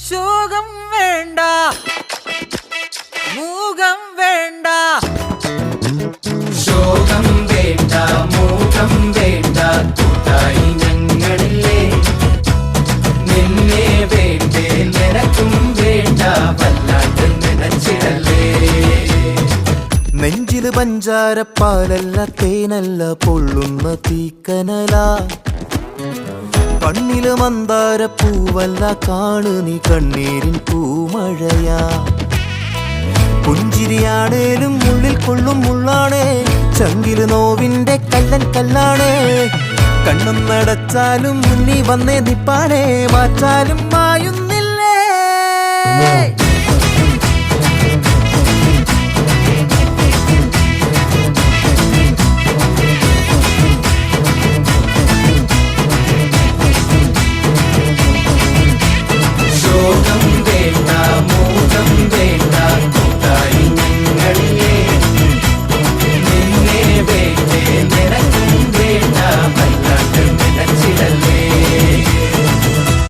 ശോകം വേണ്ട, മൂകം വേണ്ട. ശോകം വേണ്ട, മൂകം വേണ്ട, കൂട്ടായി ഞങ്ങളില്ലേ. നിന്നെ വേണ്ടേ, നിനക്കും വേണ്ട, വല്ലാണ്ട് നനച്ചിടല്ലേ. നെഞ്ചില് പഞ്ചാരപ്പാലല്ല, തേനല്ല, പൊള്ളുന്ന തീക്കനല. കണ്ണില് മന്ദാരപ്പൂവല്ല, കാണു നീ കണ്ണീരിൻ പൂമഴയാ. പുഞ്ചിരിയാണേലും ഉള്ളിൽ കൊള്ളും മുള്ളാണേ, ചങ്കില് നോവിന്റെ കല്ലൻ കല്ലാണേ. കണ്ണും നടച്ചാലും മുന്നിൽ വന്നേ നിപ്പാണേ, മാറ്റാലും മായുന്ന